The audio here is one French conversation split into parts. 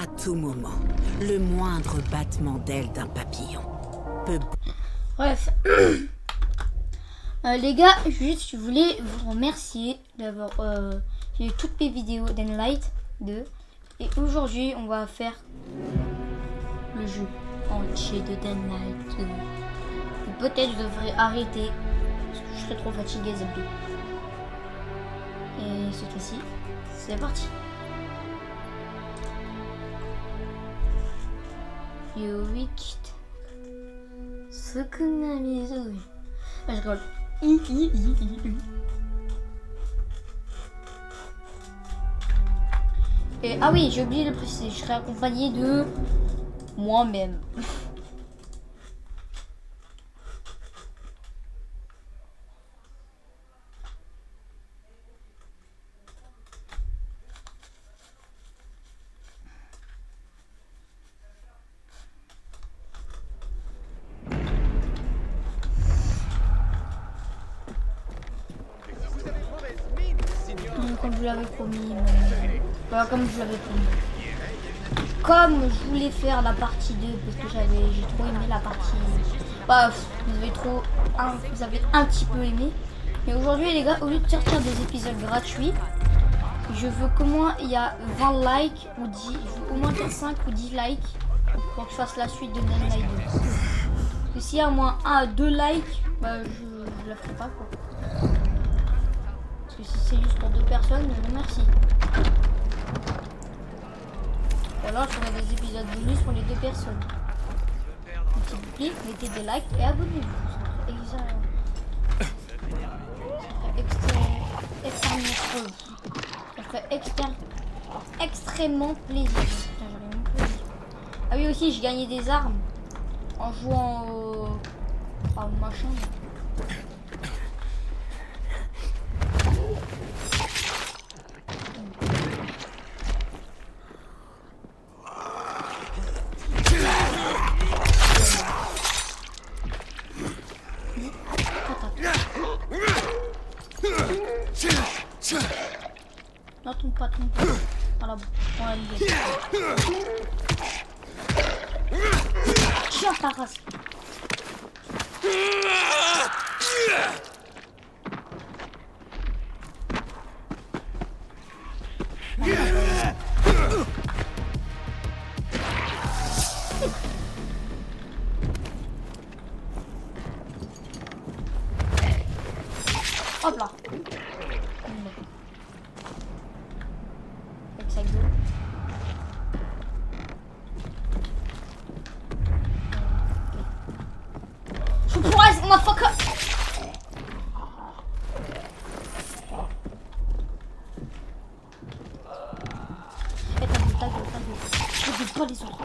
À tout moment, le moindre battement d'aile d'un papillon peut... Bref. Les gars, juste je voulais vous remercier d'avoir vu toutes mes vidéos d'Enlight 2. Et aujourd'hui, on va faire le jeu entier de Enlight 2. Et peut-être je devrais arrêter parce que je serais trop fatigué, Zelda. Et cette fois-ci, c'est parti. You wicked. Ce que n'a mis. Ah, je rigole. Et, ah oui, j'ai oublié de le préciser, je serai accompagné de moi-même. Comme je l'avais promis. Voilà, comme je l'avais promis. Comme je voulais faire la partie 2 parce que j'ai trop aimé la partie. Bah, vous avez un petit peu aimé. Mais aujourd'hui les gars, au lieu de sortir des épisodes gratuits, je veux qu'au moins il y a 20 likes ou 10, je veux au moins 5 ou 10 likes pour que je fasse la suite de Enlight 2. Parce que s'il y a au moins 1 à 2 likes, bah je la ferai pas quoi. Parce que si c'est juste pour 2 personnes, je remercie. Ou alors je ferai des épisodes bonus pour les 2 personnes. Donc s'il vous plaît, mettez des likes et abonnez-vous. Ça ferait extrêmement plaisir. Putain, j'aurais même pas dit. Ah oui aussi, j'ai gagné des armes en jouant au machin. Non, tombe pas. Voilà, on l'a lié. Tiens, ta race. Hop là. Avec sa gueule. Surprise, motherfucker! Ta gueule. Je ne pas les autres.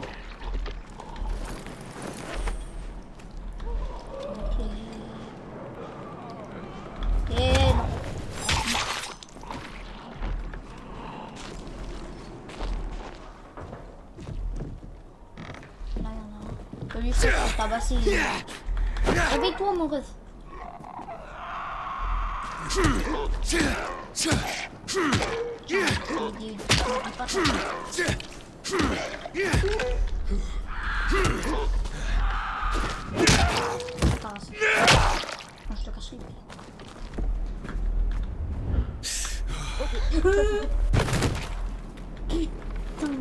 Lui faut se tabasser. Réveille-toi mon ref. Je te cache les pieds. Putain.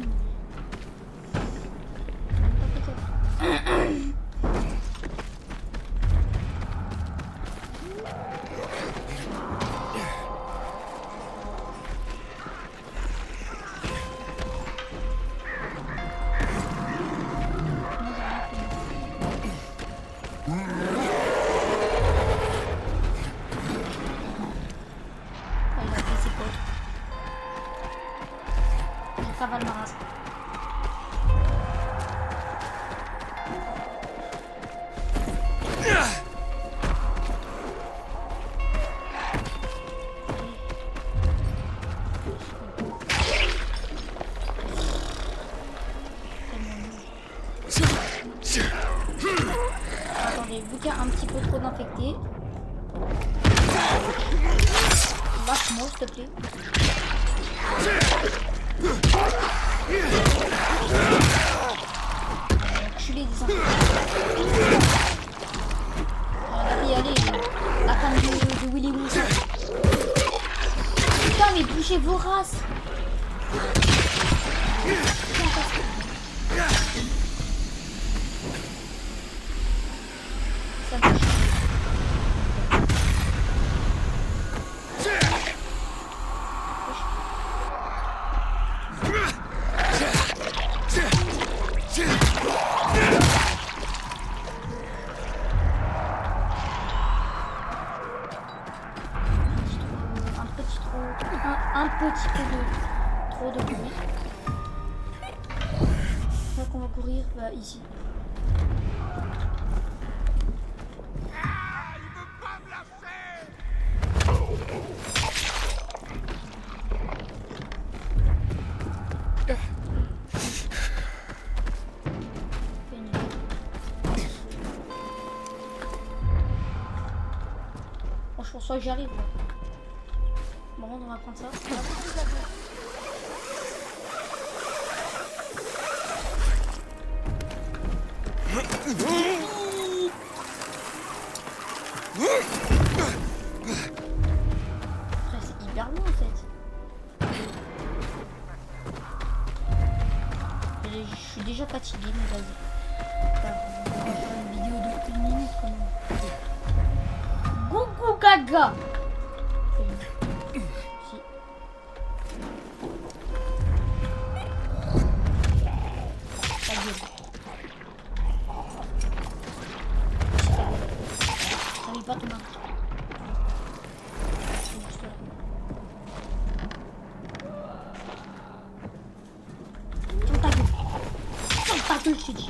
Cavale ma race. Attendez, vu qu'il y a un petit peu trop d'infectés. Lâche-moi s'il te plaît. puissant. Allez, la canne de Willy Wonka. Putain, mais bougez vos races. Ça marche. Un petit peu de trop de bruit. Donc on va courir ici. Bon, je pense que j'y arrive. Bon, on va prendre ça. Après, c'est hyper long en fait. Je suis déjà fatigué, mais vas-y. On va faire une vidéo de 1 minute quand même. Gougou gaga. Pas ton marque. Ferme ta gueule. Ferme ta gueule, je t'ai dit.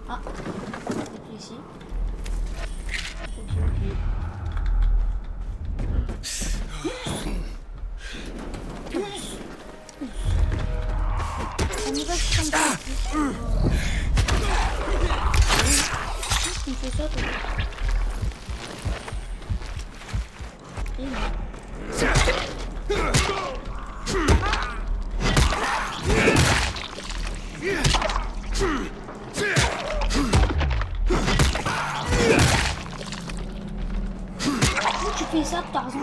Ah, c'est ici. On y va, je sens pas. Tu me fais ça, toi. Et non. Tu fais ça, Tarzan.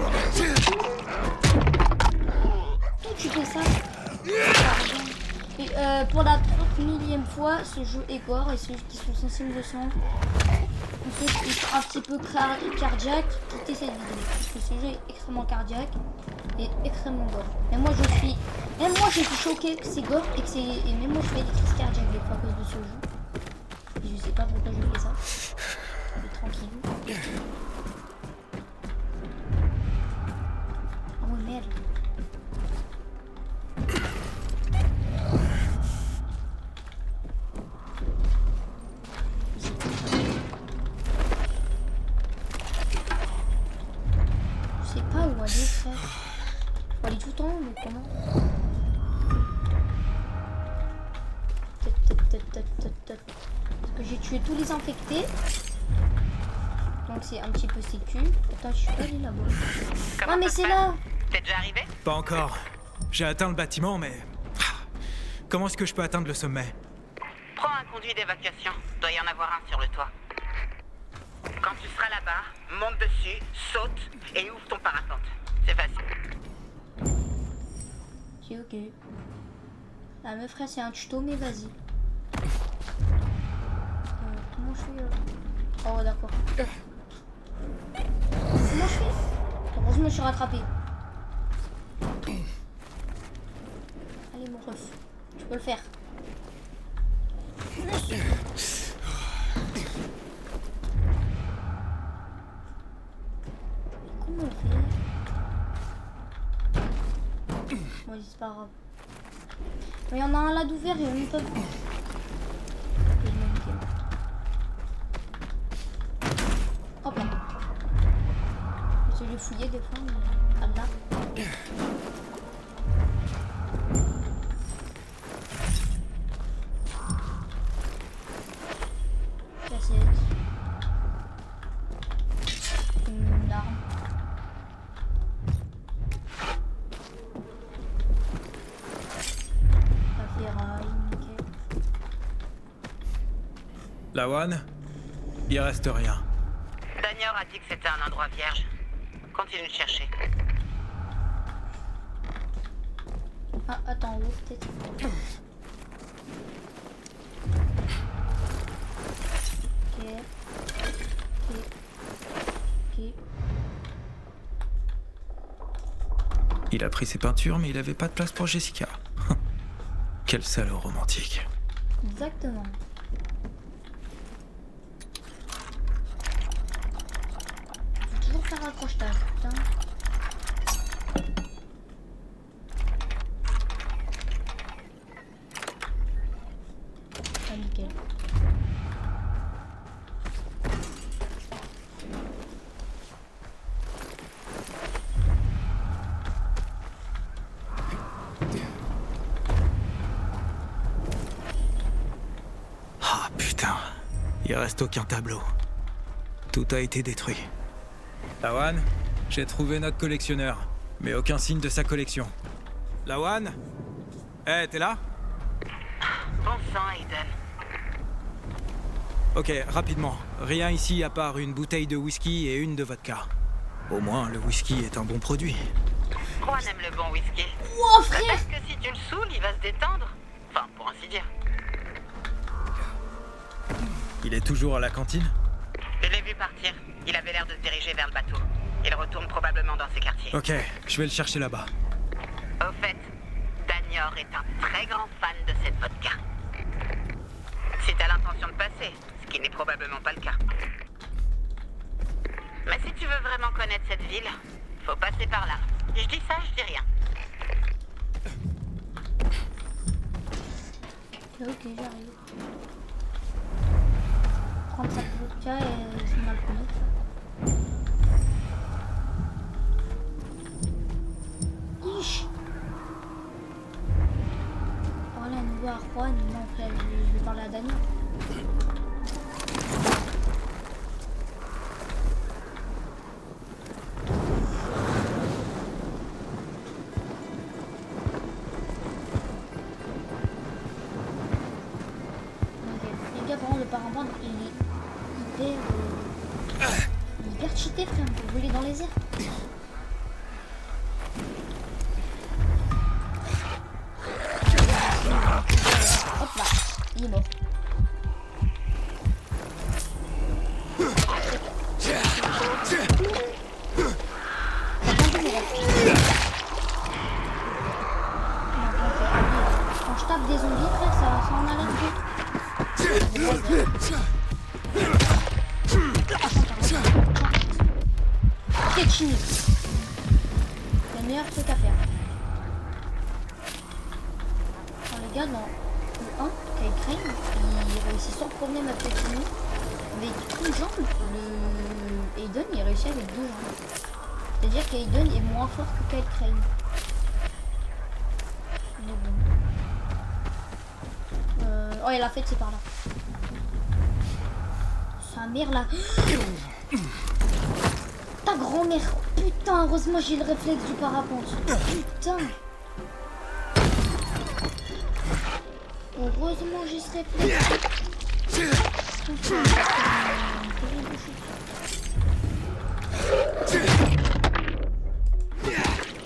Tu fais ça. Et pour la 30 millième fois, ce jeu est gore et ceux qui sont sensibles de sang, ceux qui sont un petit peu cardiaques, quittez cette vidéo. Parce que ce jeu est extrêmement cardiaque et extrêmement gore. Même moi je suis choquée que c'est gore et que c'est. Et même moi je fais des crises cardiaques des fois à cause de ce jeu. Et je sais pas pourquoi je fais ça. Mais tranquille. Oh merde. Je sais pas où aller, frère. Faut aller tout en haut, mais comment? Parce que j'ai tué tous les infectés. Donc c'est un petit peu sécu. Attends, je suis pas allé là-bas. Ah mais c'est là. T'es déjà arrivé? Pas encore. J'ai atteint le bâtiment, mais... Comment est-ce que je peux atteindre le sommet? Prends un conduit d'évacuation. Doit y en avoir un sur le toit. Quand tu seras là-bas, monte dessus, saute et ouvre ton parapente. C'est facile. C'est ok. La meuf, frère, c'est un tuto, mais vas-y. Comment je fais Oh, d'accord. Comment je fais? Heureusement, je suis rattrapé. Allez, mon ref. Tu peux le faire. Comment on fait? Bon, c'est pas grave. Mais il y en a un là d'ouvert et on peut pas. Hop là. Je vais fouiller des fois, mais pas là. Cassette. Une arme. La ferraille, nickel. Lawan, il reste rien. Danior a dit que c'était un endroit vierge. Continue de chercher. Ah, attends, où peut-être? Ok. Il a pris ses peintures, mais il avait pas de place pour Jessica. Quel salaud romantique. Exactement. Faut toujours faire accrochetage, putain. Ah, nickel. Ah putain, il reste aucun tableau. Tout a été détruit. Lawan, j'ai trouvé notre collectionneur, mais aucun signe de sa collection. Lawan? Eh, t'es là? Bon sang, Aiden. Ok, rapidement. Rien ici à part une bouteille de whisky et une de vodka. Au moins, le whisky est un bon produit. Juan aime le bon whisky. Oh frère! Peut-être que si tu le saoules, il va se détendre. Enfin, pour ainsi dire. Il est toujours à la cantine? Je l'ai vu partir. Il avait l'air de se diriger vers le bateau. Il retourne probablement dans ses quartiers. Ok, je vais le chercher là-bas. Au fait, Danior est un très grand fan de cette vodka. Si t'as l'intention de passer, ce qui n'est probablement pas le cas. Mais si tu veux vraiment connaître cette ville, faut passer par là. Je dis ça, je dis rien. Ok, j'arrive. Prendre sa vodka et son alcoolique. Ish! Parler à nouveau à Juan, non frère, je vais parler à Daniel. Les gars, par contre, le parapente, il est hyper cheaté, frère, on peut voler dans les airs. Hop là, il est mort. Quand je tape des zombies, frère, ça en a l'air good. Quel chimie. C'est le meilleur truc à faire. Alors, les gars, dans le 1, Kyle Crane, il réussit sans problème à tuer Chimie. Avec une jambe, le Aiden, il réussit avec 2 jambes. C'est-à-dire qu'Aiden est moins fort que Kyle Crane. Mais bon. Oh, et la fête, c'est par là. Sa mère là. Ta grand-mère. Putain, heureusement j'ai le réflexe du parapente. Putain. Heureusement j'ai ce réflexe.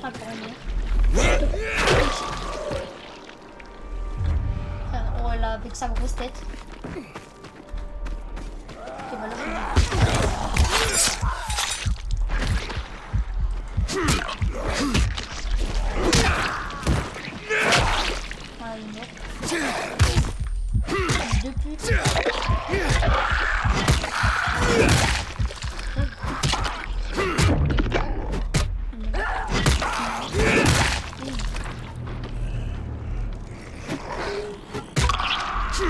Ta grand-mère. Oh là, avec sa grosse tête. Ok, bah là, voilà, il est mort. Fils de pute. il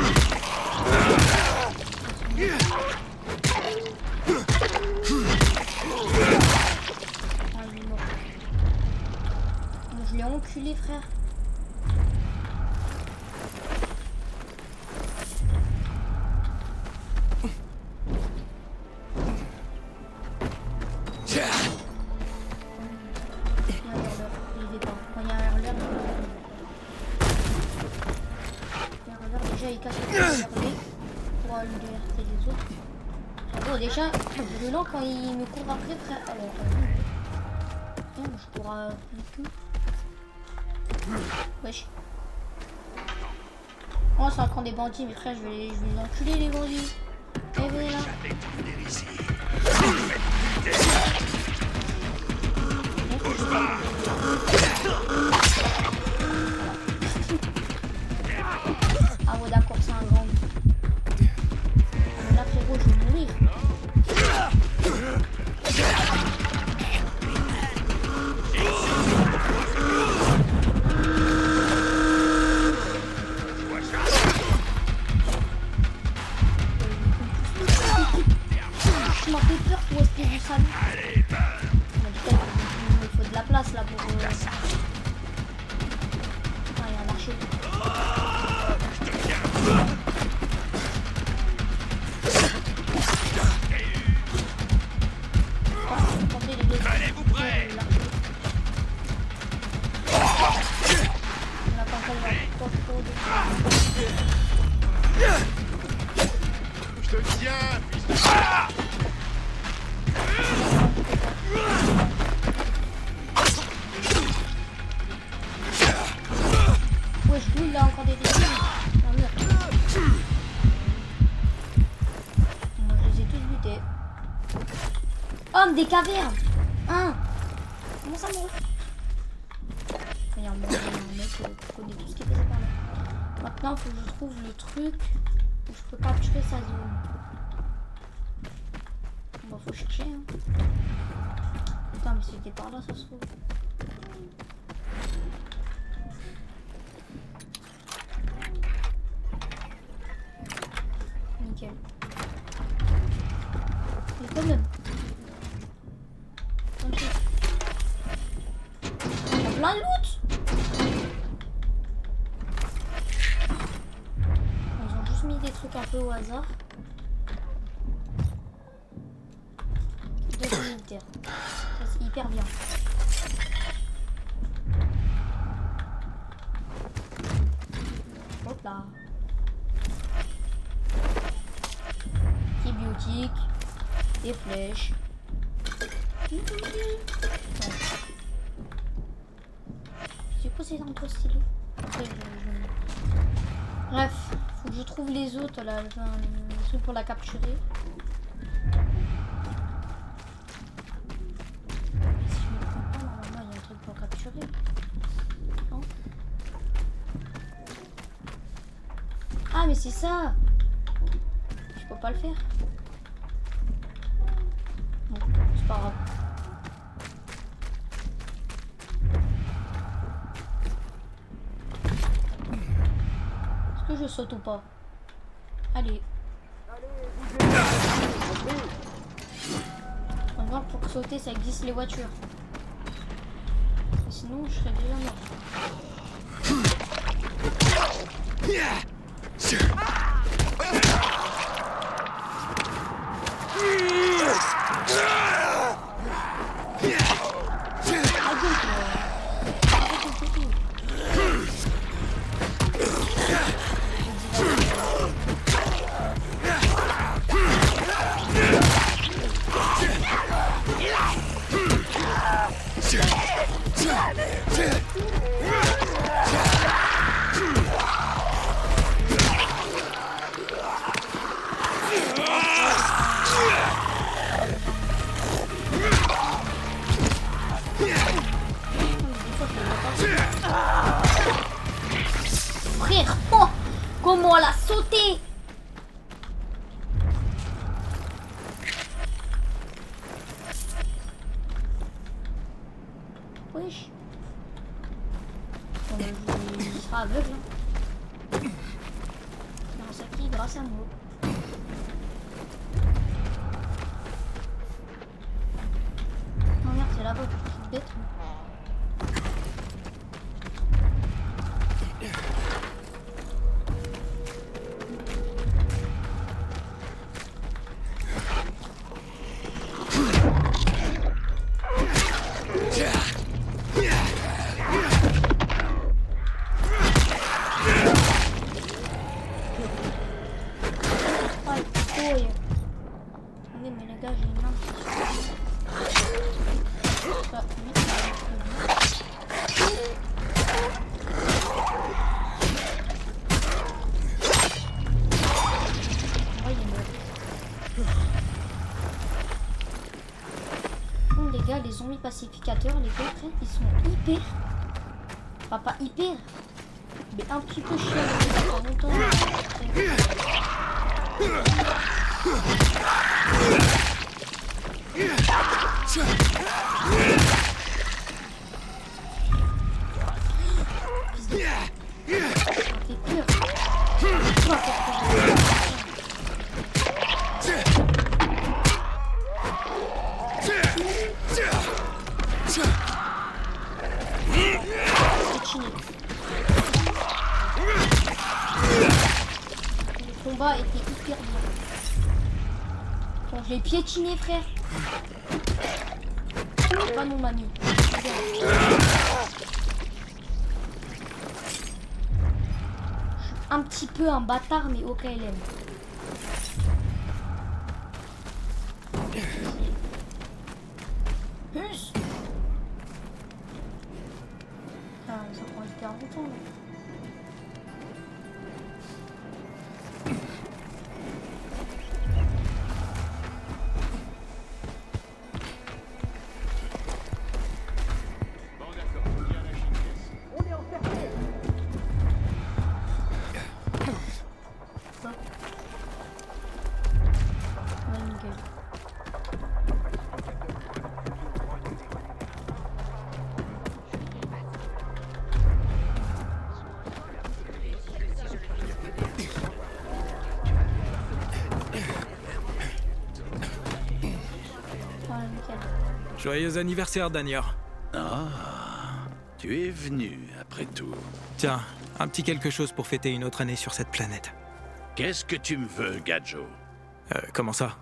est mort. Bon, je l'ai enculé, frère. Il casse le RD pour liberté des autres. Bon, déjà, violent quand il me court après, frère. Alors, je cours à plus que. Wesh. Oh, c'est encore des bandits, mes frères, je vais les enculer, les bandits. Et venez là. Ah ouais, d'accord, c'est un gang. Là, frérot, je vais mourir. Tu m'as fait peur, toi, espèce de salut. Il me faut de la place, là, pour... Ah, il y a un archer. Allez-vous prêts? Je te tiens, fils de... Ouais, je il a encore des dégâts. Ah, merde. Moi, je les ai tous butés. Oh, des cavernes. Hein? Comment ça me... Il y a un mec qui connaît tout ce qui faisait par là. Maintenant, il faut que je trouve le truc où je peux capturer sa zone. Bon, faut chercher. Hein. Putain, mais c'était par là, ça se trouve. Nickel. Mais quand même. Il y a plein de loot. Ils ont juste mis des trucs un peu au hasard. Deux militaires. Ça c'est hyper bien. Hop là. Antibiotiques. Des flèches. C'est quoi ces endroits stylés? Bref, faut que je trouve les autres là, le truc pour la capturer. Si je me trompe pas, normalement il y a un truc pour capturer. Non? Ah mais c'est ça! Je peux pas le faire. Bon, c'est pas grave. Est-ce que je saute ou pas? Allez. On va voir pour sauter, ça existe les voitures. Sinon, je serais déjà mort. Frère, oh, comment elle a sauté! Wesh. Bon, il sera aveugle. Hein. grâce à moi. Oh merde, c'est là-bas, petite bête. Les zombies pacificateurs, les gars, ils sont hyper... Enfin, pas hyper, mais un petit peu chiants. Ça fait longtemps. Le combat était hyper dur. Bon, je l'ai piétiné, frère. C'est pas mon ami. Je suis un petit peu un bâtard, mais au KLM. Ah, ça prend hyper longtemps là. Joyeux anniversaire, Daniel. Ah, tu es venu après tout. Tiens, un petit quelque chose pour fêter une autre année sur cette planète. Qu'est-ce que tu me veux, Gadjo? Comment ça?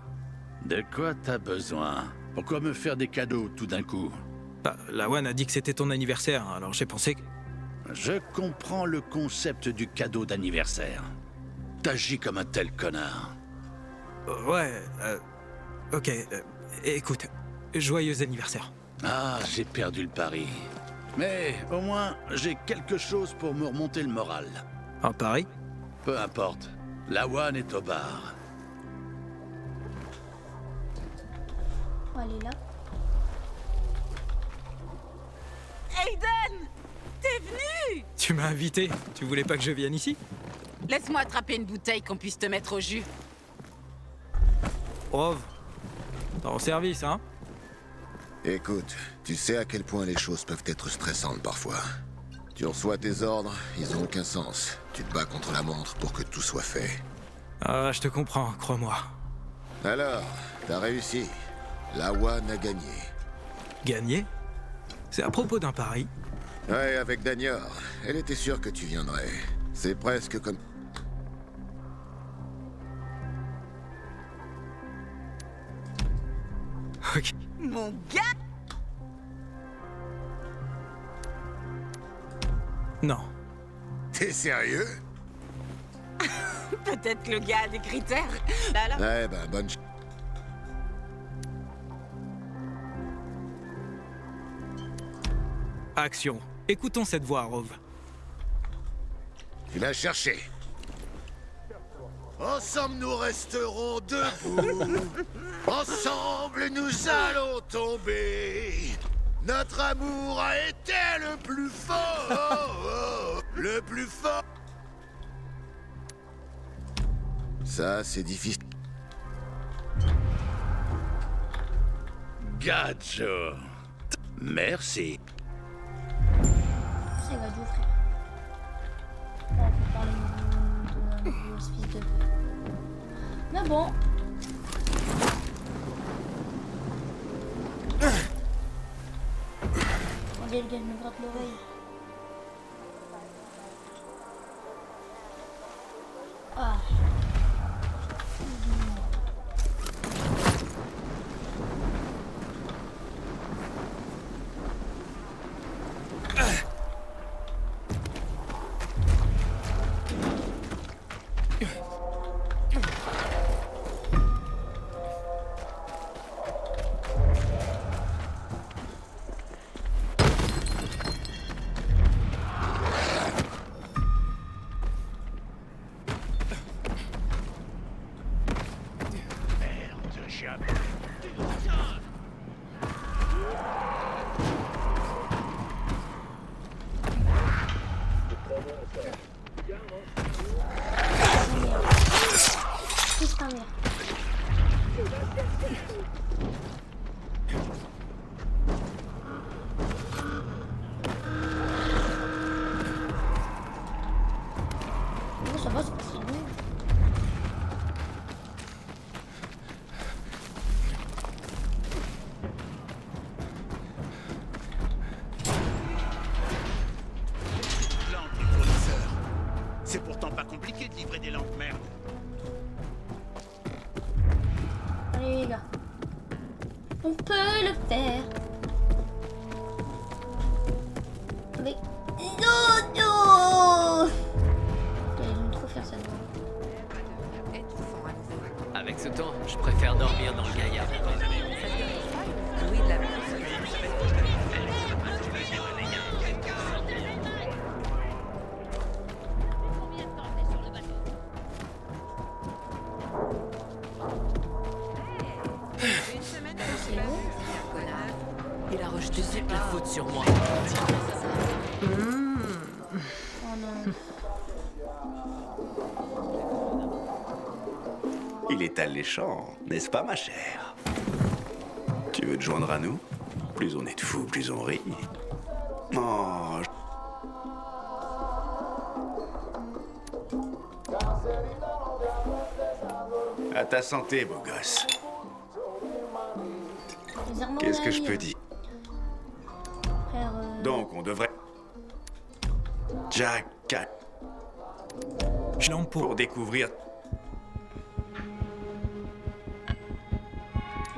De quoi t'as besoin? Pourquoi me faire des cadeaux tout d'un coup? Bah, Lawan a dit que c'était ton anniversaire, alors j'ai pensé que... Je comprends le concept du cadeau d'anniversaire. T'agis comme un tel connard. Ok, écoute, joyeux anniversaire. Ah, j'ai perdu le pari. Mais au moins, j'ai quelque chose pour me remonter le moral. Un pari? Peu importe. Lawan est au bar. Oh, elle est là. Aiden! T'es venu! Tu m'as invité. Tu voulais pas que je vienne ici? Laisse-moi attraper une bouteille qu'on puisse te mettre au jus. Rove, t'es en service, hein? Écoute, tu sais à quel point les choses peuvent être stressantes parfois. Tu reçois tes ordres, ils ont aucun sens. Tu te bats contre la montre pour que tout soit fait. Ah, je te comprends, crois-moi. Alors, t'as réussi. Lawan a gagné. Gagné? C'est à propos d'un pari. Ouais, avec Daniel. Elle était sûre que tu viendrais. C'est presque comme... Ok. Mon gars! Non. T'es sérieux? Peut-être le gars a des critères. Alors, Ouais, bah, bonne... Action. Écoutons cette voix, Rove. Tu l'as cherché. Ensemble, nous resterons debout. Ensemble, nous allons tomber. Notre amour a été le plus fort. Le plus fort. Ça, c'est difficile. Gadjo. Merci. C'est Gadjo, frère. On peut parler de espèce de... Mais bon. Regardez, le gars me gratte l'oreille. Ah. Fils ta mère. Oh, ça va, c'est pas si loin. Lampes du fournisseur. C'est pourtant pas compliqué de livrer des lampes, merde. Allez les gars, on peut le faire. Mais non, non. Ils vont trop faire ça. Avec ce temps, je préfère dormir dans le gaillard. Oui, de la Il a rejeté toute la faute sur moi. Oh non. Il est alléchant, n'est-ce pas, ma chère? Tu veux te joindre à nous? Plus on est de fous, plus on rit. Oh, à ta santé, beau gosse. Les armes Qu'est-ce que je en peux aïe. dire? Frère, Donc, on devrait... Jack, Je l'en pour pour. découvrir...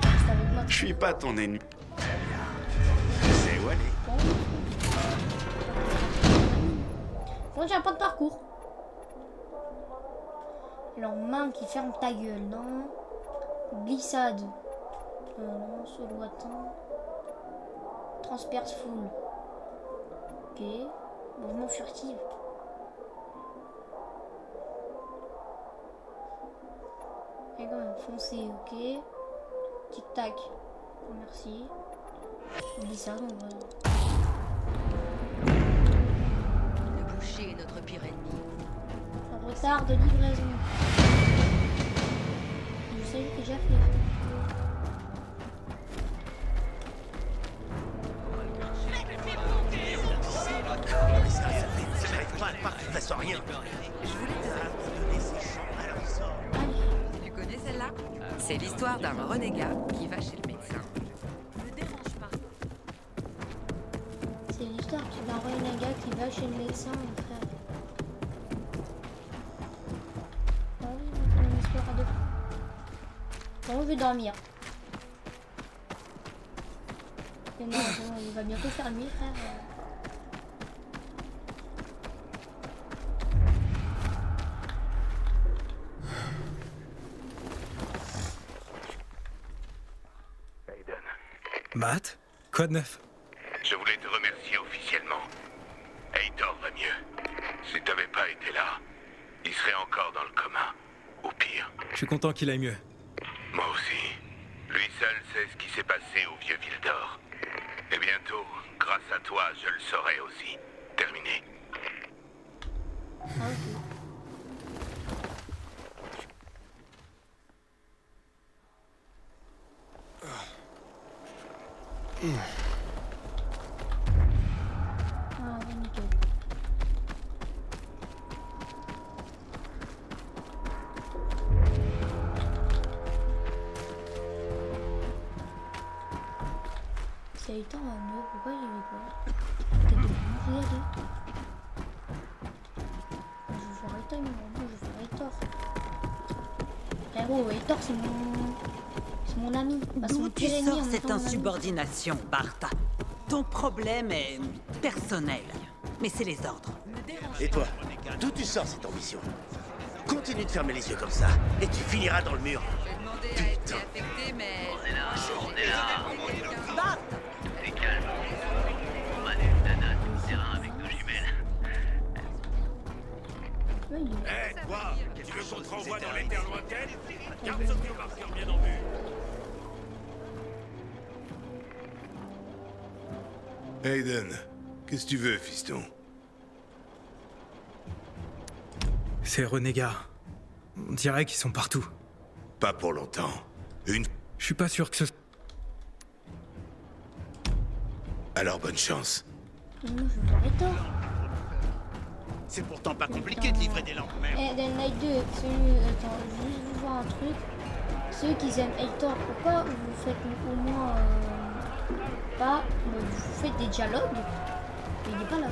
reste avec moi. Je suis pas ton ennemi. C'est Wally. Moi j'ai un pas de parcours. Alors main qui ferme ta gueule, non. Glissade. Non, solo atteint. Transperce full. Ok. Mouvement furtif. Et quand même, foncer, ok. Tic tac. Merci. Glissade, on va. Le boucher est notre pire ennemi. Retard de livraison. Je sais, j'ai déjà fait. Tu connais celle-là? C'est l'histoire d'un renégat qui va chez le médecin. Ne dérange pas. C'est l'histoire d'un renégat qui va chez le médecin, mon frère. Ah oui, c'est une histoire à deux. Bon, je vais dormir. Et non, bon, il va bientôt faire nuit, frère. Matt? Quoi de neuf? Je voulais te remercier officiellement. Heitor va mieux. Si t'avais pas été là, il serait encore dans le coma. Au pire. Je suis content qu'il aille mieux. Moi aussi. Lui seul sait ce qui s'est passé au vieux Vildor. Et bientôt, grâce à toi, je le saurai aussi. Terminé. Ah, ok. Ah, ouais, nickel. Hector mieux, pourquoi il est pas? Peut-être de mourir de. Je vais voir Hector, je vais voir Hector. Frérot, Hector c'est mon ami. Bah, c'est D'où mon tu pire ennemi en sors même cette temps, mon ami. insubordination, Bartha? Ton problème est personnel, mais c'est les ordres. Et toi, d'où tu sors cette ambition? Continue de fermer les yeux comme ça, et tu finiras dans le mur. Putain. Bart! T'es calme. On va aller nana sur le terrain avec nos jumelles. Ouais, il est- Hé, toi, tu veux qu'on te renvoie dans les terres lointaines? Garde ce vieux marqueur bien en vue. Aiden, qu'est-ce que tu veux, fiston? Ces renégats. On dirait qu'ils sont partout. Pas pour longtemps. Une... Je suis pas sûr que ce... Alors bonne chance. Moi, je vais voir Hector. C'est pourtant pas compliqué de livrer des lampes, merde. Eh, Dead Knight 2, celui... Attends, je vais juste vous voir un truc. Ceux qui aiment Hector, pourquoi vous faites au moins... pas... vous faites des dialogues? Mais il n'est pas là.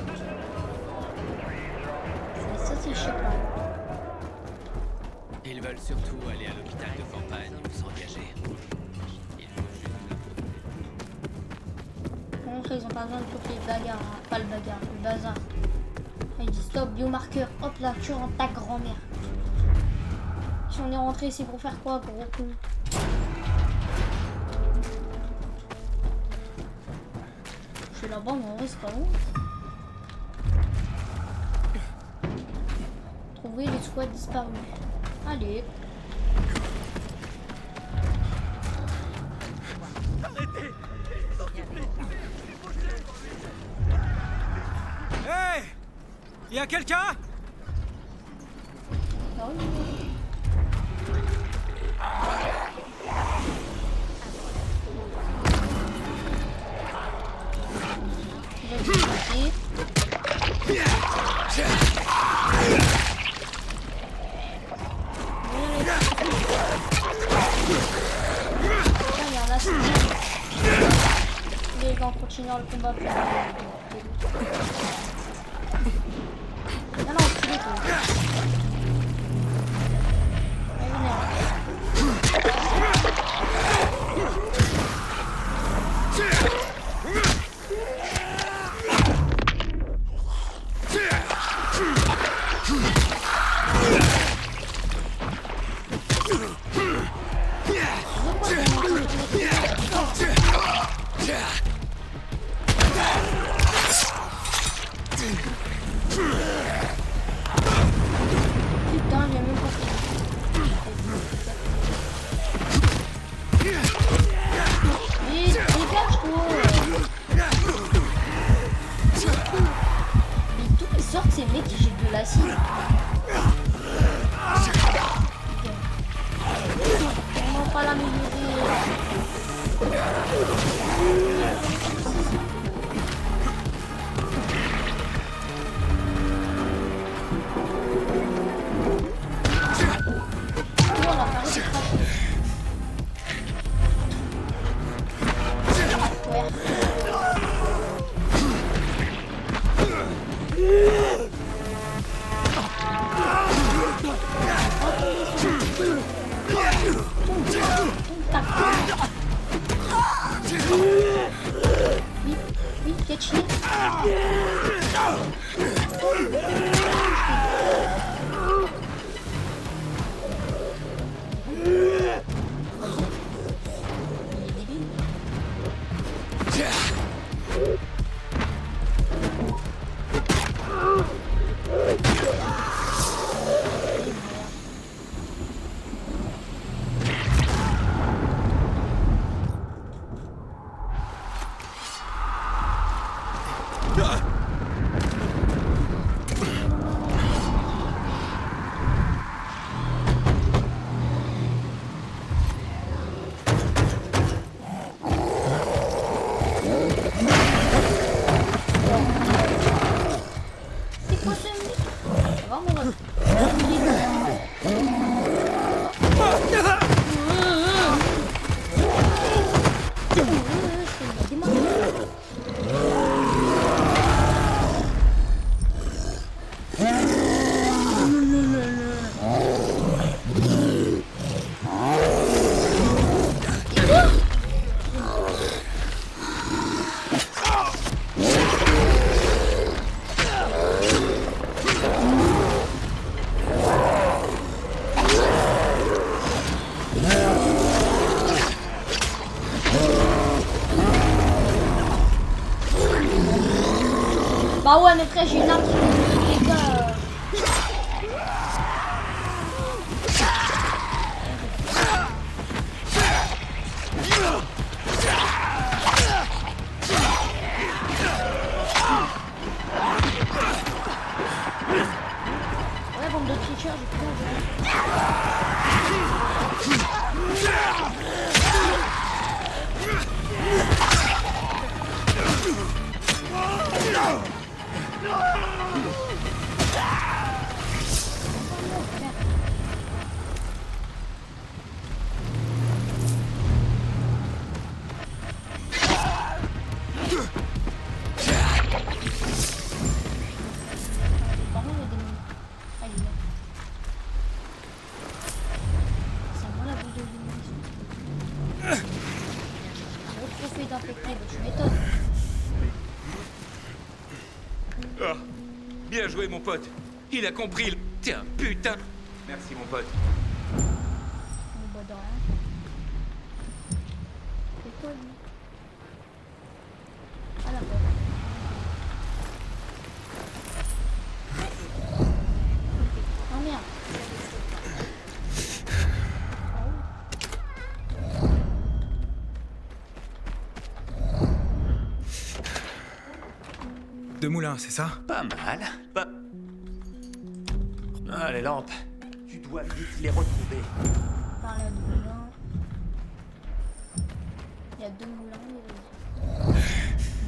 Ça, c'est chiant. Ils veulent surtout aller à l'hôpital de campagne ou s'engager. Il faut juste... Montre, ils ont pas besoin de toutes les bagarres. Hein. Pas le bagarre, le bazar. Il dit stop, biomarqueur. Hop là, tu rentres ta grand-mère. Si on est rentré, c'est pour faire quoi, gros con? Je suis là-bas, mais en vrai, c'est pas long. Trouver les squats disparus. Allez. Hey! Y a quelqu'un? Ah oui. Je vais vous les gars, on continue le combat. Non, non, tu l'es toi. Putain, j'ai même pas fait. Vite, dégage-toi. Mais d'où ils sortent ces mecs qui jettent de l'acide? Comment pas l'améliorer? Vite, catch it. C'est quoi ce mec? Ça va, mon ref? C'est bon, démarre. tricheur, j'ai plus d'argent. Oh, bien joué, mon pote. Il a compris le... Tiens, putain. Merci, mon pote. Oh merde. Deux moulins, c'est ça? Pas mal. Ah, les lampes. Tu dois vite les retrouver. Par là, deux moulins. Il y a deux moulins.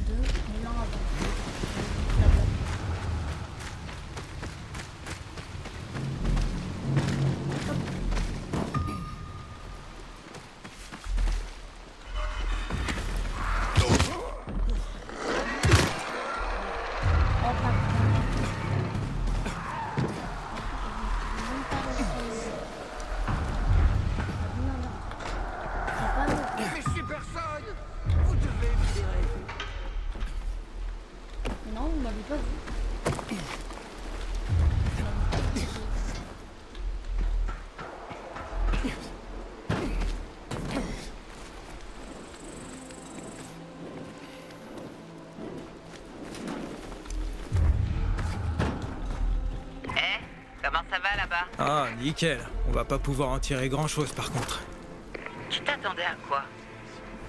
Deux moulins avant. Là-bas. Non, vous m'avez pas vu. Comment ça va là-bas? Ah, nickel. On va pas pouvoir en tirer grand-chose par contre. Tu t'attendais à quoi?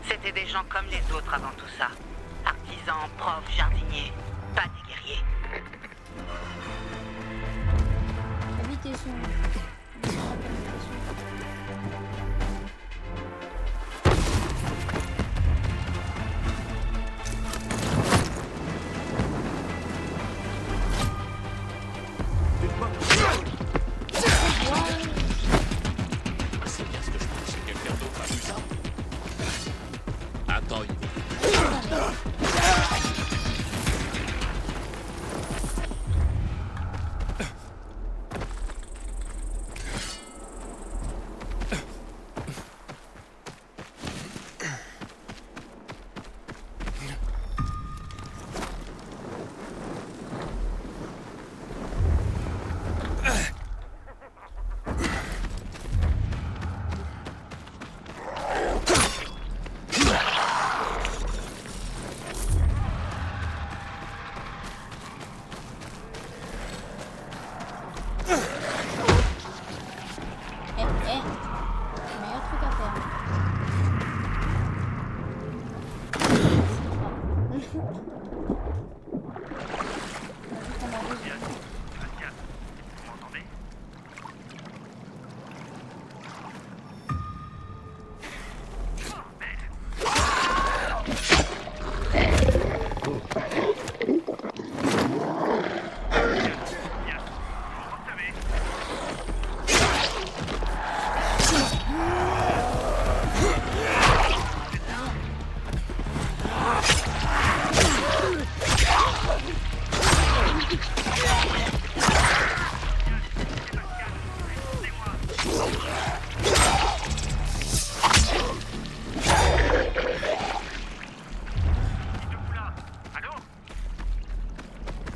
C'était des gens comme les autres avant tout ça. Artisans, profs, jardiniers, pas des guerriers. Habitez son... C'est bien ce que je pensais. Quelqu'un d'autre a vu ça? Attends, meilleur truc à faire.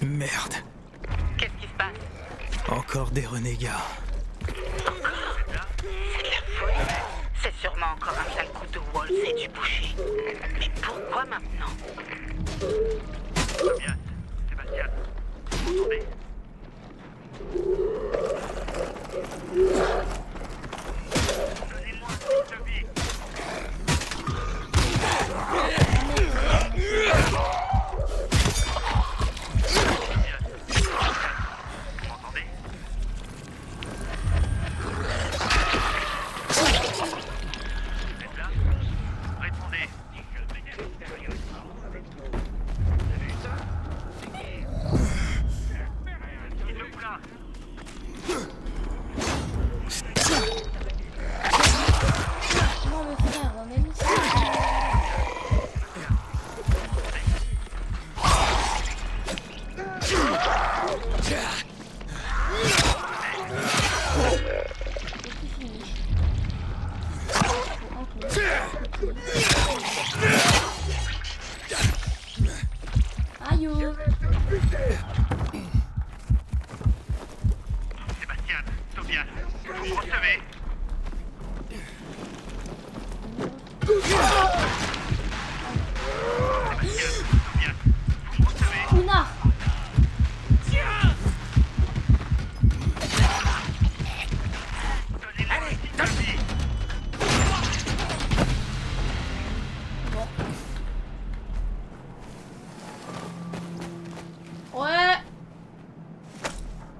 Merde. Qu'est-ce qui se passe? Encore des renégats. C'est de la folie. C'est sûrement encore un sale coup de Wolf et du boucher. Mais pourquoi maintenant? Bien, Sébastien, vous m'entendez? Donnez-moi un signe de vie. Vous m'entendez? Non mais frère, même ici. Aïe. Sébastien, Tobias, vous me recevez? Ouna. Allez, Toby! Ouais.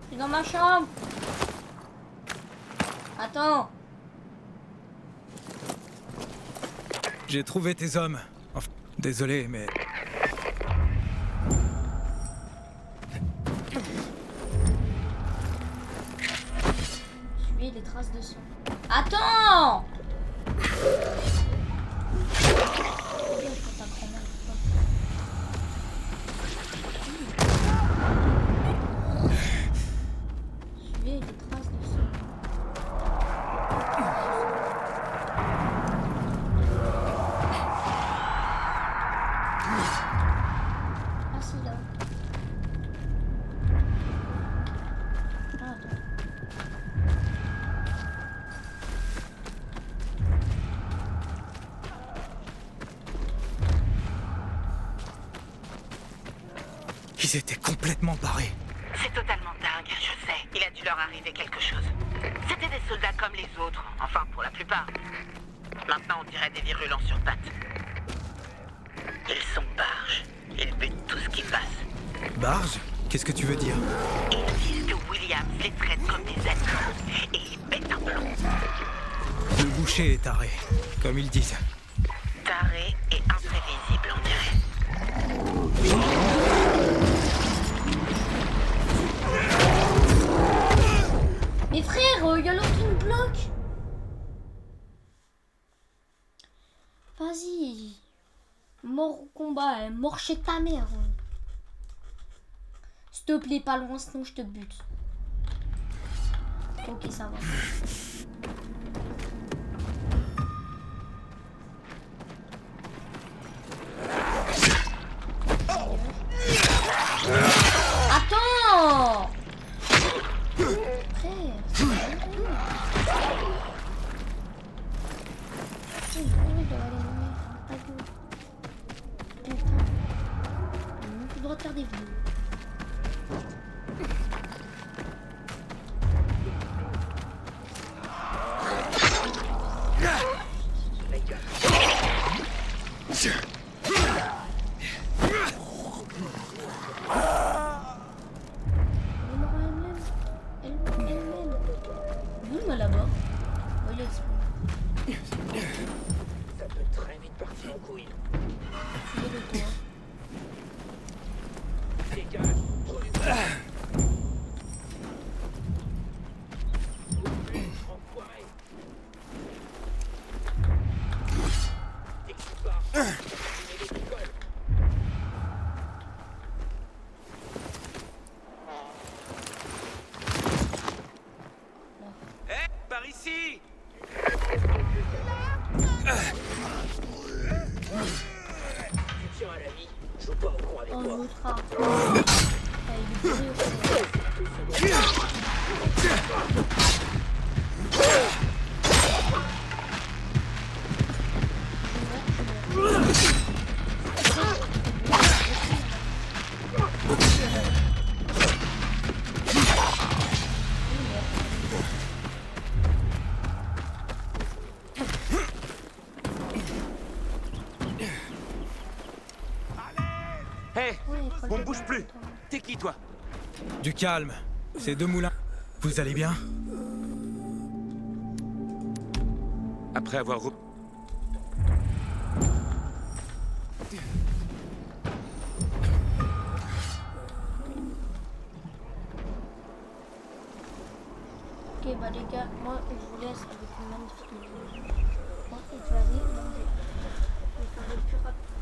Je suis dans ma chambre. Attends. J'ai trouvé tes hommes. Enfin, désolé, mais... Suivez les traces de sang. Attends. Suivez les traces de sang. Ah, c'est là. Ah, attends. Ils étaient complètement barrés. C'est totalement dingue, je sais. Il a dû leur arriver quelque chose. C'était des soldats comme les autres, enfin pour la plupart. Maintenant on dirait des virulents sur pattes. Ils sont barges. Ils butent tout ce qui passe. Barge? Qu'est-ce que tu veux dire? Ils disent que Williams les traite comme des animaux. Et ils pètent un plomb. Le boucher est taré, comme ils disent. Taré et imprévisible, on dirait. Mais frère, il y a l'autre qui me bloque. Vas-y. Mort au combat, hein. Mort chez ta mère. S'il te plaît, pas loin, sinon je te bute. Ok, ça va. Attends. Tu dois faire des vues. Elle là-bas. Oui, Ça peut très vite partir en couille. Dégage, trop du enfoiré. Dès que tu pars, tu mets des picoles. Hé, par ici! Tu tiens à la vie, je joue pas au con avec Oh, toi. l'autre art. Ah, il est dur. Hé, on ne bouge plus. T'es qui, toi? Du calme. Ces deux moulins. Vous allez bien? Après avoir... Ok, bah les gars, moi je vous laisse avec une magnifique vidéo. Moi, je vais aller manger. Je vais faire le plus rapide.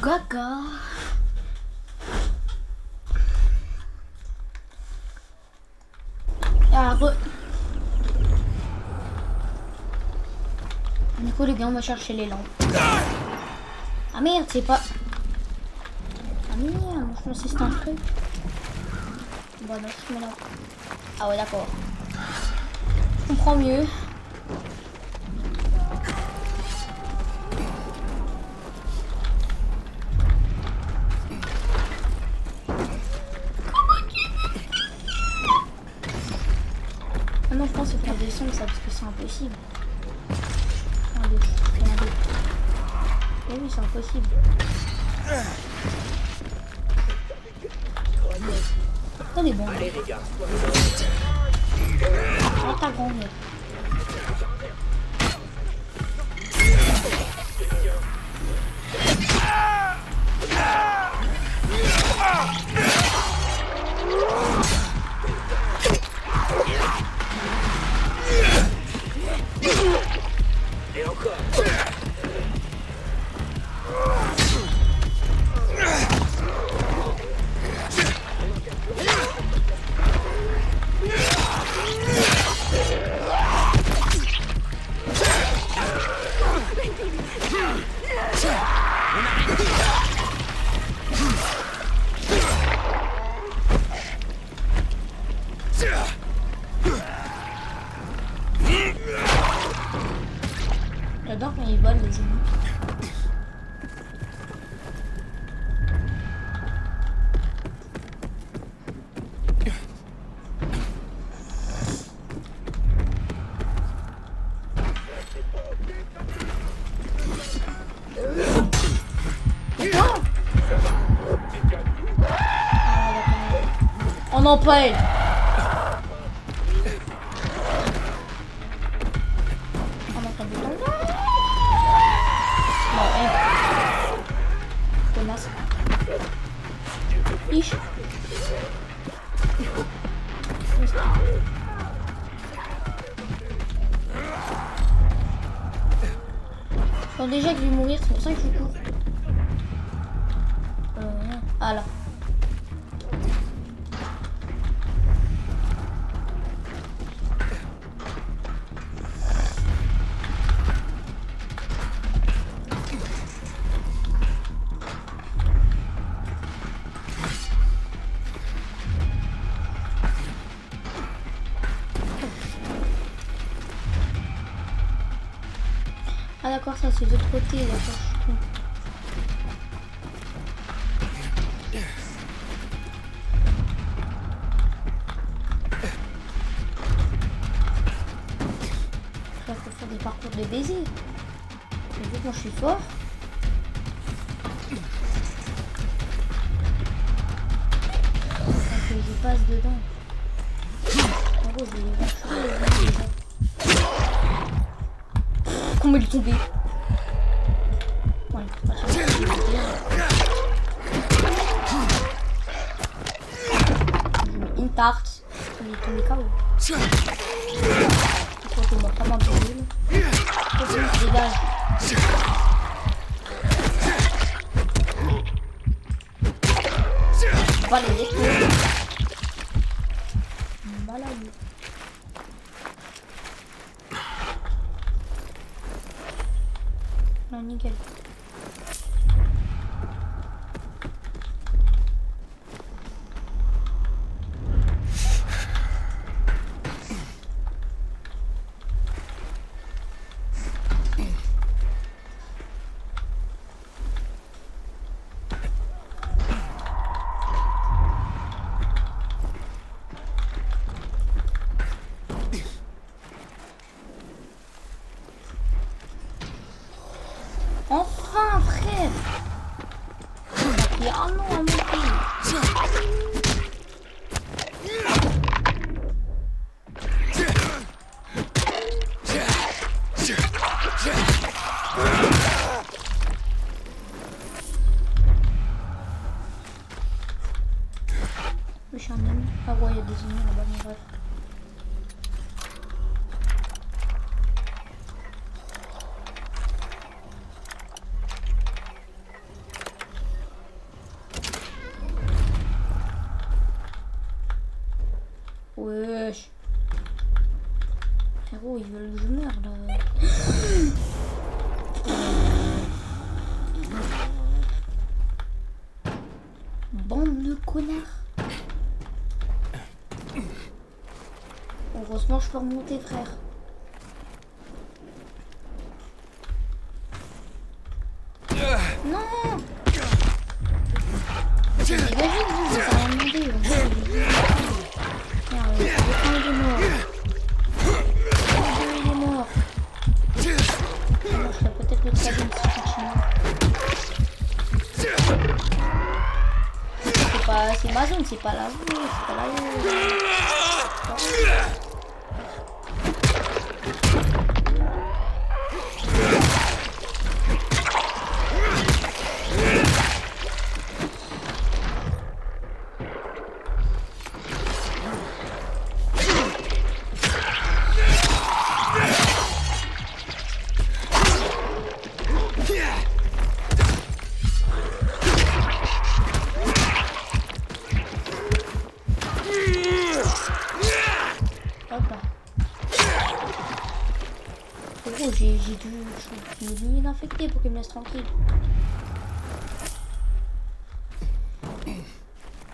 caca. Alors, du coup les gars on va chercher les lampes. Ah merde c'est pas... Ah merde, je pensais que c'était un truc. Bon non je mets là. Ah ouais d'accord. Je comprends mieux. Ah non je pense que c'est pour descendre ça parce que c'est impossible. Regardez. Eh oui c'est impossible. Ça est bon. Allez les gars. Oh ta grand-mère. Et encore. J'adore quand ils volent les ennemis. On en parle. On entend du temps. Non, connasse. Ich. Bon, déjà que je vais mourir, c'est pour ça que je cours. Ah là. Ah d'accord, ça c'est de l'autre côté, d'accord, je suis con. Là, faut faire des parcours de baiser. Mais vu que moi je suis fort. Ok, je passe dedans. En gros, je vais les voir chaud. Comment il est tombé? Ouais, pas sûr. Une tarte. Il est tombé KO. Il faut que je me prenne un peu d'huile. Il faut que je dégage. On va les détruire. On va la nuit. Non, nickel. Enfin, frère! Il y a un nom à monter. Je suis un ami. Ah ouais, il y a des ennemis là-bas, mais bref. Bande de connards. Heureusement, je peux remonter, frère. Non! J'ai dégagé de vous, ça va demander. Merde, il est mort. Il est mort. Alors, je ferai peut-être le troisième si je continue. C'est ma zone, c'est pas la zone, c'est pas la zone. J'ai une limite infectée pour qu'il me laisse tranquille.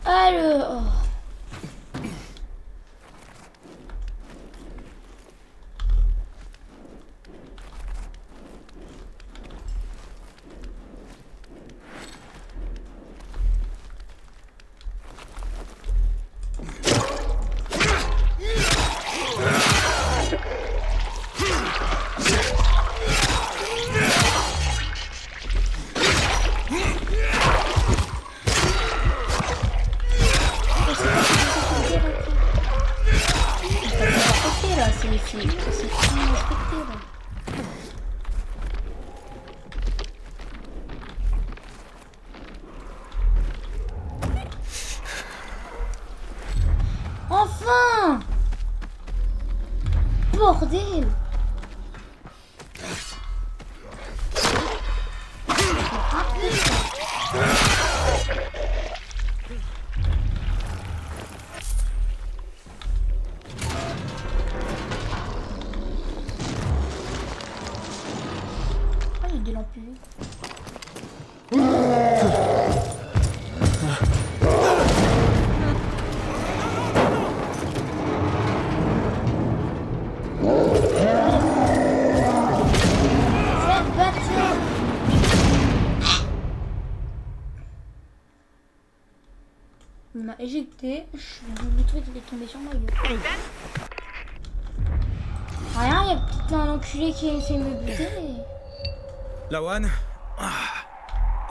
Alors... Enfin! Bordel! Ah, j'ai des lampes UV. Il m'a éjecté, le truc il est tombé sur ma gueule. Rien, il y a peut-être un enculé qui a essayé de me buter. Lawan,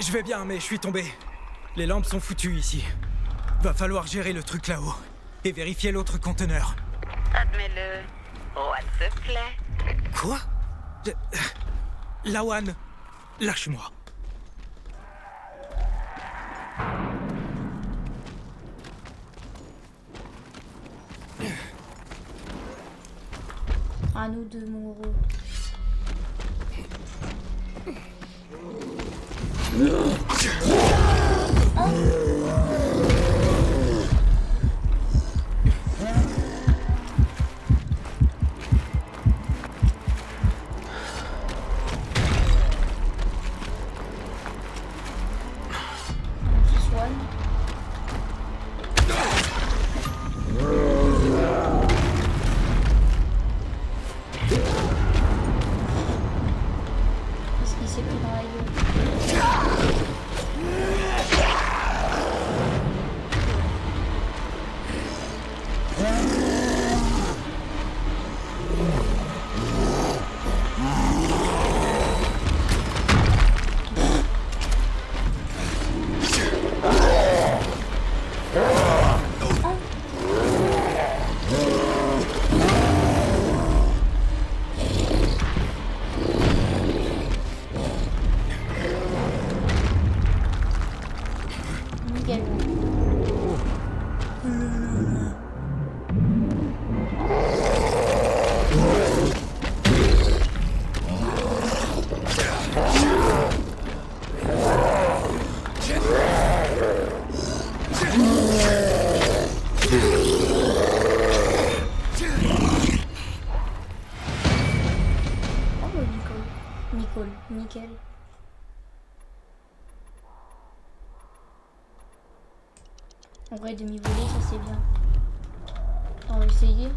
je vais bien, mais je suis tombé. Les lampes sont foutues ici. Va falloir gérer le truc là-haut et vérifier l'autre conteneur. Admets-le. Rohan se plaît. Quoi? Lawan, lâche-moi. À nous deux, mon gros. Qu'est-ce qu'il s'est pris dans la gueule? En vrai, demi-volée, ça c'est bien. On va essayer.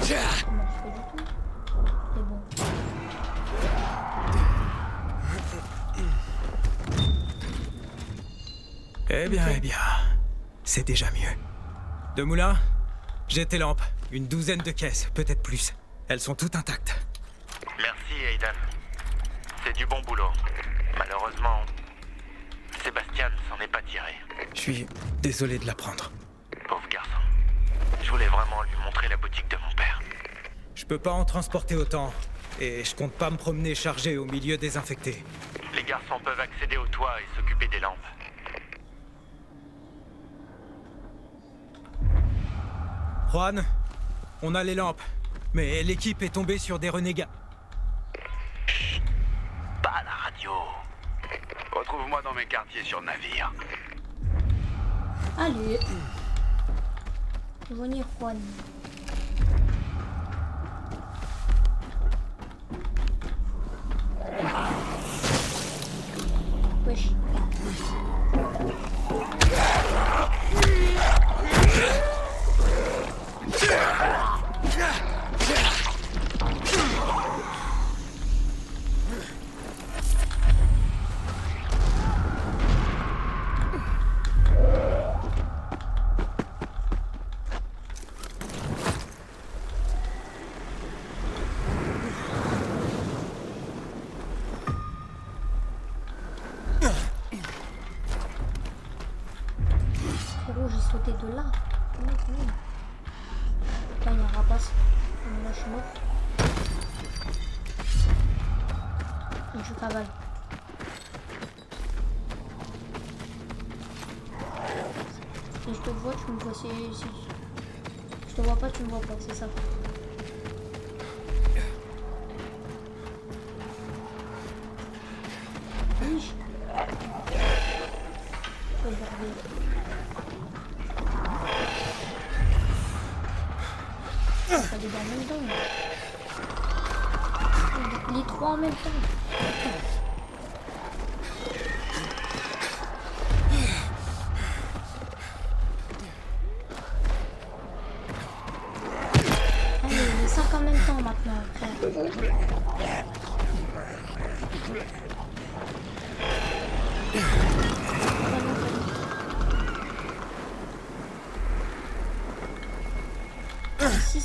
Ça marche pas du tout. Mais bon. Eh bien, c'est déjà mieux. De Moulin, j'ai tes lampes. Une douzaine de caisses, peut-être plus. Elles sont toutes intactes. Merci, Aiden. C'est du bon boulot. Malheureusement, Sébastien ne s'en est pas tiré. Je suis désolé de l'apprendre. Pauvre garçon. Je voulais vraiment lui montrer la boutique de mon père. Je peux pas en transporter autant. Et je compte pas me promener chargé au milieu des infectés. Les garçons peuvent accéder au toit et s'occuper des lampes. Juan, on a les lampes. Mais l'équipe est tombée sur des renégats. Chut, pas à la radio. Retrouve-moi dans mes quartiers sur navire. Allez. Venez, Juan. Wesh. J'ai sauté de là. Là, il y a un rapace. Là, je suis mort. Et je cavale. Si je te vois, tu me vois. Si je te vois pas, tu me vois pas. C'est ça. Oui. Regardez. Ça les dans en même temps. Les trois en même temps. Allez, les 5 en même temps maintenant.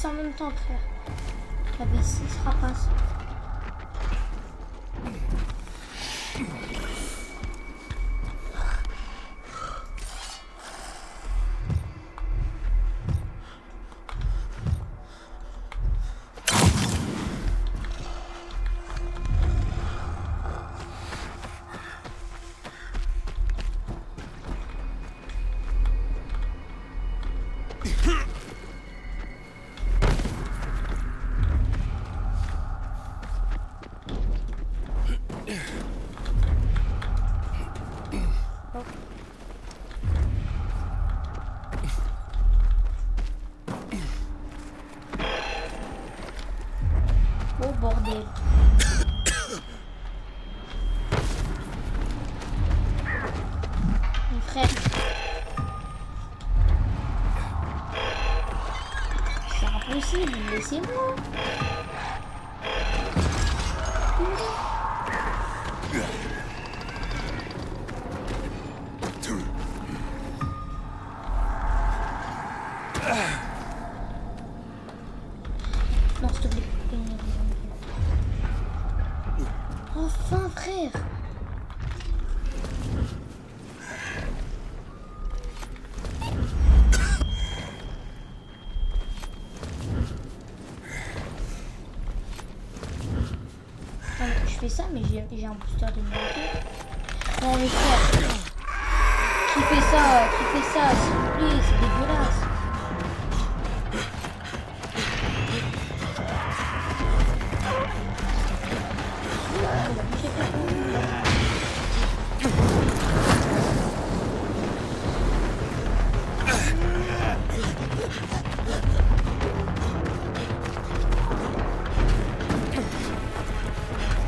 En même temps, frère. Il y avait 6 rapaces. Oh bordel. Mon frère. C'est impossible, laissez-moi. Non, s'il te plaît. Enfin, frère. Je fais ça, mais j'ai un booster de moitié. Non, mais frère. Qui fait ça, s'il vous plaît, c'est dégueulasse.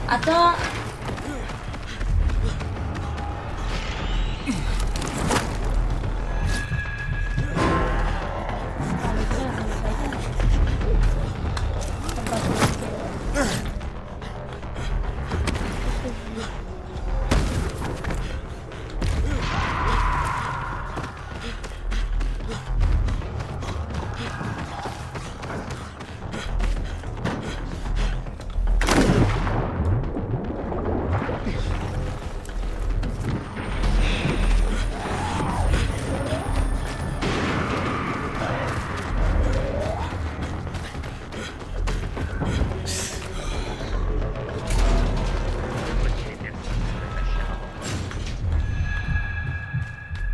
Attends.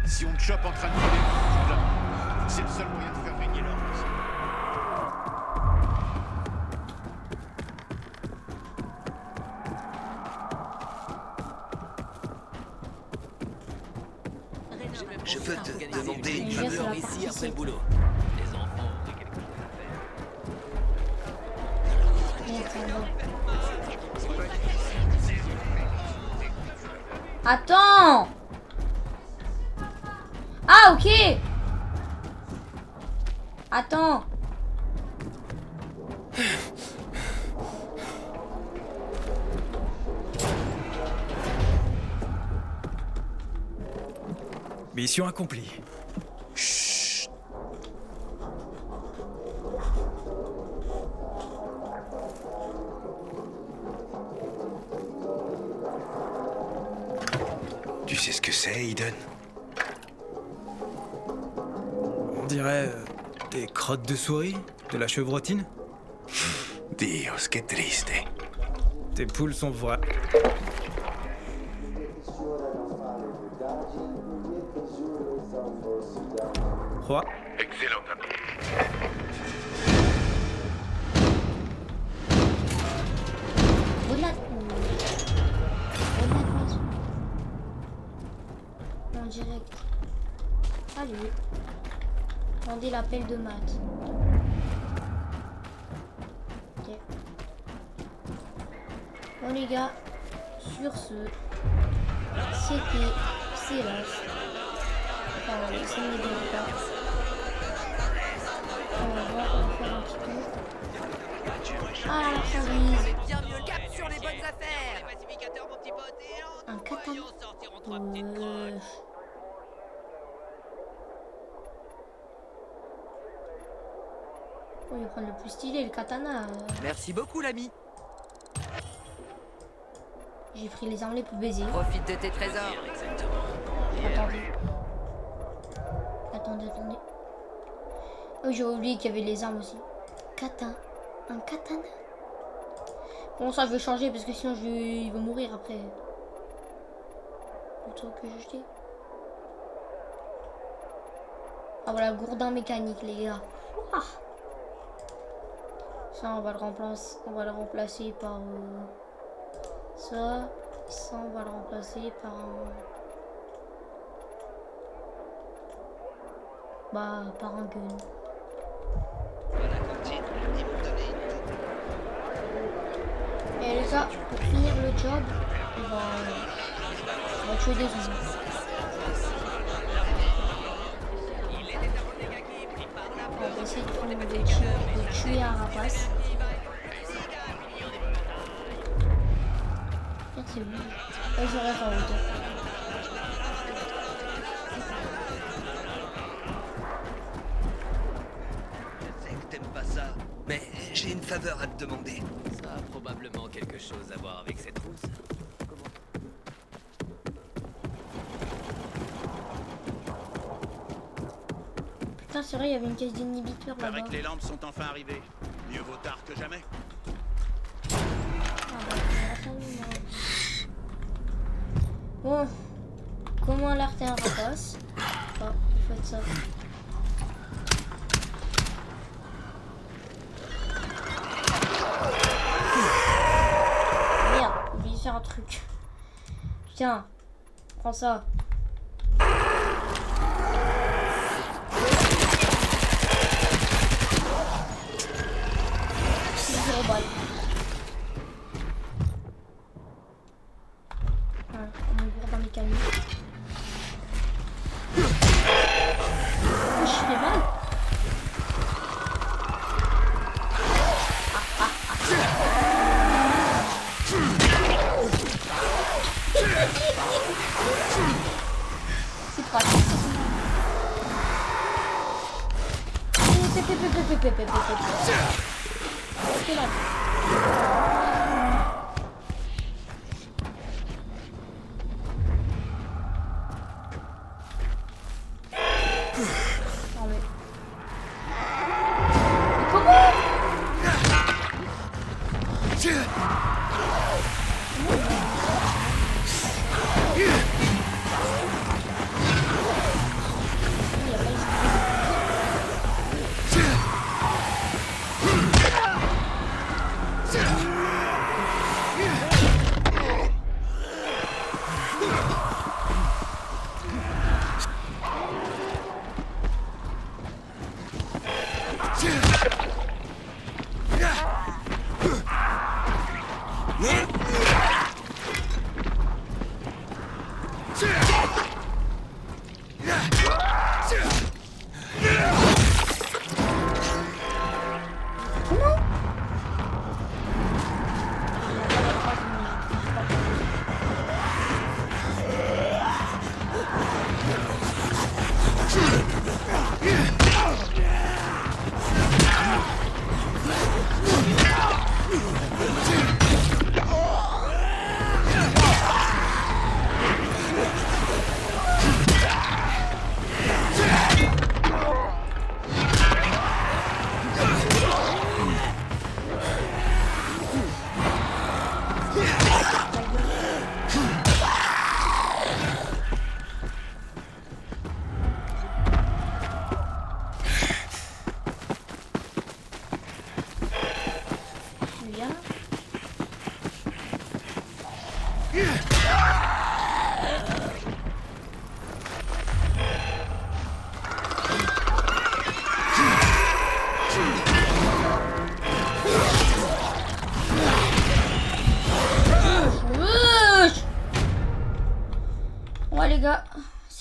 Si on te chope en train de voler, c'est le seul moyen de faire régner l'ordre. Je peux te demander une faveur ici après le boulot. Les enfants ont quelque chose à faire. Attends. Ah, ok. Attends. Mission accomplie. Chut. Tu sais ce que c'est, Aiden? On dirait des crottes de souris, de la chevrotine. Dios, qué triste. Tes poules sont vraies. Roi. Excellent. Grenade. En direct. Allez. Rendez l'appel de maths. Ok. Bon les gars, sur ce, c'était Célas. Enfin, c'est mes débutants. On va voir, on va faire un petit tour. Ah, la service. Bien mieux cap sur les bonnes affaires. Un katana. On va prendre le plus stylé, le katana. Merci beaucoup, l'ami. J'ai pris les armes les plus baisées. Profite de tes trésors. Attendez. Oh, j'ai oublié qu'il y avait les armes aussi. Katana. Un katana. Bon, ça, je vais changer parce que sinon, il va mourir après. Le truc que j'ai jeté. Ah, voilà, gourdin mécanique, les gars. Ah. Ça, on va le remplacer par ça. Ça, on va le remplacer par par un gun. Et les gars, pour finir le job, on va tuer des zombies. On va essayer de tuer un rapace. C'est lui. Je reste en hauteur. Je sais que t'aimes pas ça, mais j'ai une faveur à te demander. Ça a probablement quelque chose à voir avec cette rousse. Putain, c'est vrai, il y avait une caisse d'inhibiteur là-bas. Paraît que les lampes sont enfin arrivées. Mieux vaut tard que jamais. Bon, comment alerter un rapace? Ah, il faut être ça. Merde, j'ai oublié de faire un truc. Tiens, prends ça. 0 balles. Mécanique. Oh, je fais mal. C'est pratique. C'est là.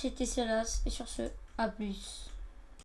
c'était Célas. Et sur ce, à plus.